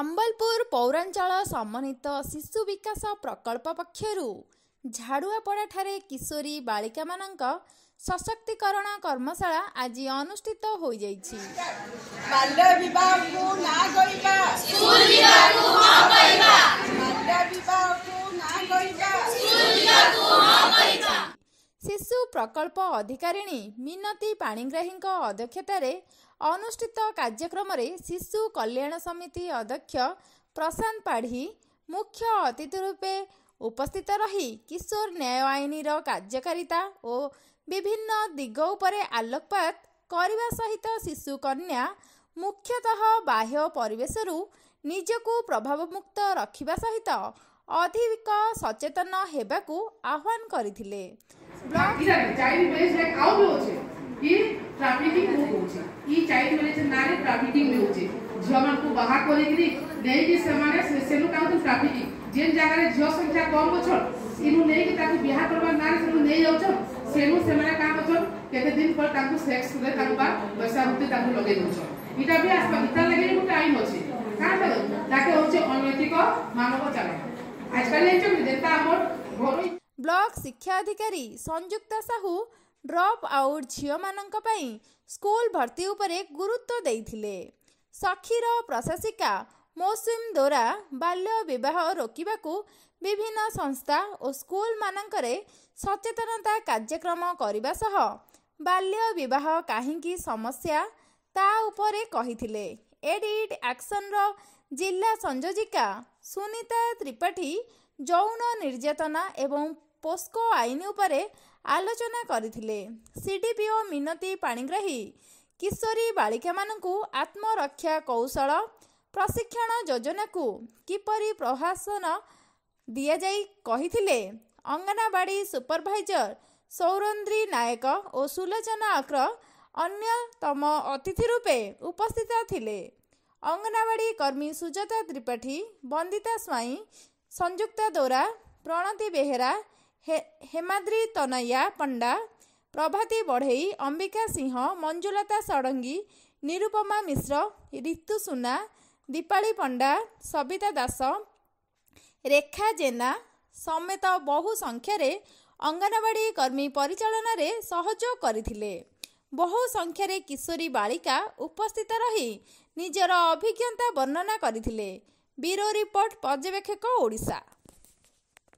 ସମ୍ବଲପୁର ପୌରାଞ୍ଚଳ ସମନ୍ୱିତ ଶିଶୁ ବିକାଶ ପ୍ରକଳ୍ପ ପକ୍ଷରୁ ଝାଡ଼ୁଆପଡ଼ାଠାରେ କିଶୋରୀ ବାଳିକାମାନଙ୍କ ସଶକ୍ତିକରଣ କର୍ମଶାଳା ଆଜି ଅନୁଷ୍ଠିତ ହୋଇଯାଇଛି। ବାଲ୍ୟ ବିବାହକୁ ନା କରିବା, ସ୍କୁଲ ଯିବାକୁ ହଁ କରିବା, ବାଲ୍ୟ ବିବାହକୁ ନା କରିବା, ସ୍କୁଲ ଯିବାକୁ ହଁ କରିବା। ଶିଶୁ ପ୍ରକଳ୍ପ ଅଧିକାରିଣୀ ମିନତୀ ପାଣିଗ୍ରାହୀଙ୍କ ଅଧ୍ୟକ୍ଷତାରେ ଅନୁଷ୍ଠିତ କାର୍ଯ୍ୟକ୍ରମରେ ଶିଶୁ କଲ୍ୟାଣ ସମିତି ଅଧ୍ୟକ୍ଷ ପ୍ରଶାନ୍ତ ପାଢ଼ୀ ମୁଖ୍ୟ ଅତିଥି ରୂପେ ଉପସ୍ଥିତ ରହି କିଶୋର ନ୍ୟାୟ ଆଇନର କାର୍ଯ୍ୟକାରିତା ଓ ବିଭିନ୍ନ ଦିଗ ଉପରେ ଆଲୋକପାତ କରିବା ସହିତ ଶିଶୁ କନ୍ୟା ମୁଖ୍ୟତଃ ବାହ୍ୟ ପରିବେଶରୁ ନିଜକୁ ପ୍ରଭାବମୁକ୍ତ ରଖିବା ସହିତ ଅଧିକ ସଚେତନ ହେବାକୁ ଆହ୍ୱାନ କରିଥିଲେ। ट्राफिकिंग होचे ई चाइल्ड मैरिज नारे ट्राफिकिंग में होचे झियो मन को बाहा करिकरी नेकी से माने सेनु काउ ट्राफिकिंग जेन जगह रे झियो संख्या कम बछन इनु नेकी ताकु बिहा करबा नारे सेनु नै जाउछन सेनु से माने का बछन केते दिन पर ताकु सेक्स रे ताकु बा पैसा रुते ताकु लगे दउछन इटा भी आसपा इता लगे को टाइम अछि का ताके होचे अनैतिक मानव चाल आजकल ले जे देता हमर घरोई ब्लॉक शिक्षा अधिकारी संयुक्ता साहू ड्रप आउट झियो मानंक पई स्कूल भर्ती उपरे गुरुत्व देइथिले। सखीर प्रशासिका मौसुम दोरा बाल्य विवाह रोकिबाकू विभिन्न संस्था और स्कूल मानंकरे सचेतनता कार्यक्रम करबा सह बाल्य विवाह काहींकी समस्या ता उपरे कहिथिले। एडिट एक्शन रो जिला संयोजिका सुनीता त्रिपाठी यौन निर्यातना एवं पोस्को आईन उपरे आलोचना करथिले। सीडीपीओ मिनती पाणिग्राही किशोरी बालिका मानकू आत्मरक्षा कौशल प्रशिक्षण योजना को किपरि प्रशासन दिया जाई कहिथिले। अंगनवाड़ी सुपरभाइजर सौरंद्री नायक और सुलोचना आक्र अन्यतम अतिथि रूपे उपस्थित थिले। अंगनवाड़ी कर्मी सुजाता त्रिपाठी, वंदिता स्वाई, संयुक्ता दोरा, प्रणति बेहेरा, हेमाद्री तनया पंडा, प्रभाती बढ़ई, अंबिका सिंह, मंजुलता षडंगी, निरुपमा मिश्र, ऋतु सुना, दीपाली पंडा, सबिता दास, रेखा जेना समेत बहु संख्यार अंगनवाड़ी कर्मी परिचालन रे सहयोग करथिले। बहु संख्यार किशोरी बालिका उपस्थित रही निजर अभिज्ञता वर्णना करथिले। ब्यूरो रिपोर्ट पर्यवेक्षक ओडिशा।